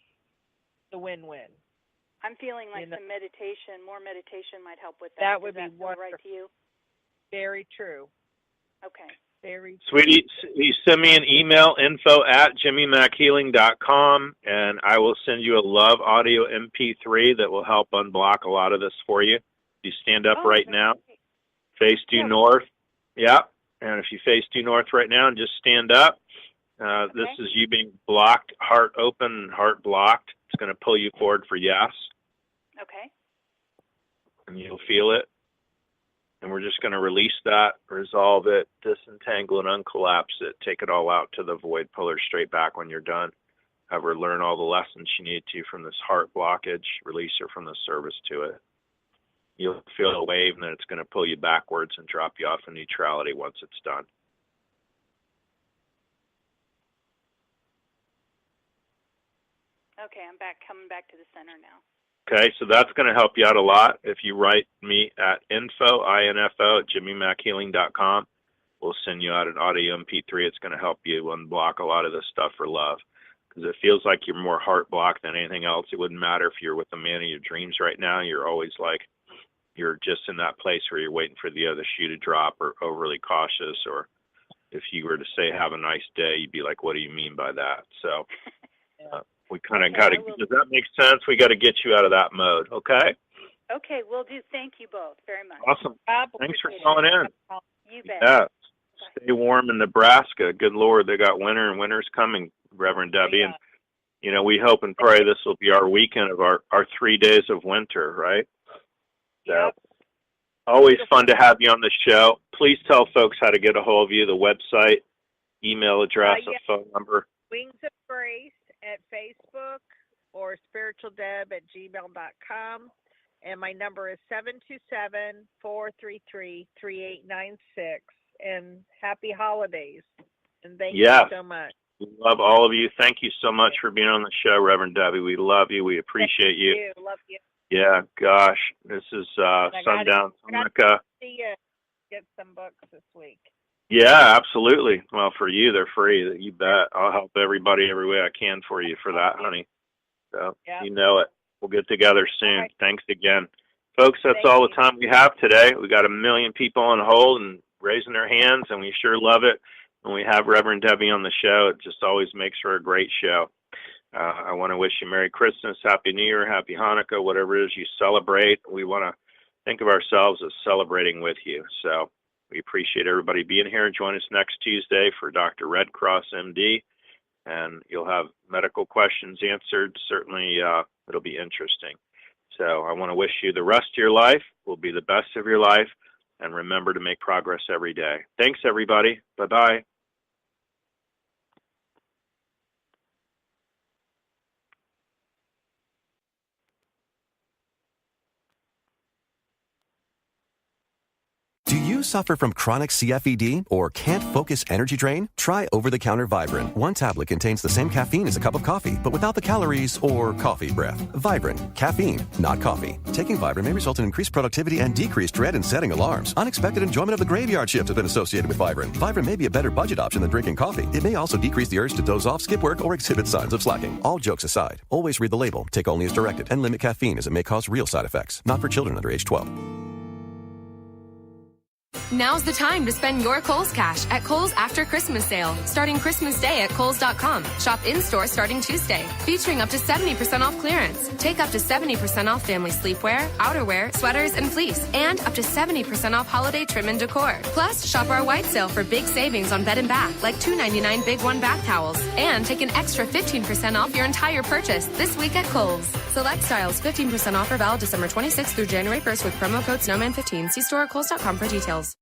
the win-win.
I'm feeling like
You know,
some meditation, more meditation might help with that.
that would
Does
be
feel
wonderful.
right to you?
Very true.
Okay.
Very
Sweetie, you send me an email, info@jimmymackhealing.com, and I will send you a Love Audio MP3 that will help unblock a lot of this for you. You stand up right now, face due north. Yeah, and if you face due north right now and just stand up, this is you being blocked, heart open, heart blocked. It's going to pull you forward for yes.
Okay.
And you'll feel it. And we're just going to release that, resolve it, disentangle and uncollapse it, take it all out to the void, pull her straight back when you're done. Have her learn all the lessons she needs to from this heart blockage, release her from the service to it. You'll feel a wave, and then it's going to pull you backwards and drop you off in neutrality once it's done.
Okay, I'm coming back to the center now.
Okay, so that's going to help you out a lot. If you write me at info@jimmymackhealing.com, we'll send you out an audio MP3. It's going to help you unblock a lot of this stuff for love, because it feels like you're more heart blocked than anything else. It wouldn't matter if you're with the man of your dreams right now. You're always like, you're just in that place where you're waiting for the other shoe to drop, or overly cautious, or if you were to say, have a nice day, you'd be like, what do you mean by that? So we kind of got to, does that make sense? We got to get you out of that mode, okay?
Okay, will do. Thank you both very much.
Awesome. Thanks for calling in.
You bet.
Yeah. Stay warm in Nebraska. Good Lord, they got winter, and winter's coming, Reverend Debbie. And, you know, we hope and pray this will be our weekend of our 3 days of winter, right? So, always fun to have you on the show. Please tell folks how to get a hold of you, the website, email address, a phone number.
Wings of Grace at Facebook or spiritualdeb@gmail.com. And my number is 727-433-3896. And happy holidays. And thank you so much.
We love all of you. Thank you so much for being on the show, Reverend Debbie. We love you. We appreciate you.
Love you.
Yeah, gosh. This is Sundown Sonica.
See you get some books this week.
Yeah, absolutely. Well, for you, they're free. You bet. I'll help everybody every way I can for you for that, honey. So you know it. We'll get together soon. Thanks again. Folks, that's all the time we have today. We got 1 million people on hold and raising their hands, and we sure love it when we have Reverend Debbie on the show. It just always makes for a great show. I want to wish you Merry Christmas, Happy New Year, Happy Hanukkah, whatever it is you celebrate. We want to think of ourselves as celebrating with you. So we appreciate everybody being here. Join us next Tuesday for Dr. Red Cross, MD, and you'll have medical questions answered. Certainly, it'll be interesting. So I want to wish you the rest of your life will be the best of your life, and remember to make progress every day. Thanks, everybody. Bye-bye.
Do you suffer from chronic CFED or can't focus energy drain? Try over-the-counter Vibrant. One tablet contains the same caffeine as a cup of coffee, but without the calories or coffee breath. Vibrant. Caffeine, not coffee. Taking Vibrant may result in increased productivity and decreased dread in setting alarms. Unexpected enjoyment of the graveyard shift has been associated with Vibrant. Vibrant may be a better budget option than drinking coffee. It may also decrease the urge to doze off, skip work, or exhibit signs of slacking. All jokes aside, always read the label, take only as directed, and limit caffeine as it may cause real side effects. Not for children under age 12.
Now's the time to spend your Kohl's cash at Kohl's After Christmas Sale, starting Christmas Day at Kohls.com. Shop in-store starting Tuesday, featuring up to 70% off clearance. Take up to 70% off family sleepwear, outerwear, sweaters, and fleece, and up to 70% off holiday trim and decor. Plus, shop our white sale for big savings on bed and bath, like $2.99 Big One bath towels, and take an extra 15% off your entire purchase this week at Kohl's. Select styles, 15% offer valid December 26th through January 1st with promo code SNOWMAN15. See store at Kohls.com for details.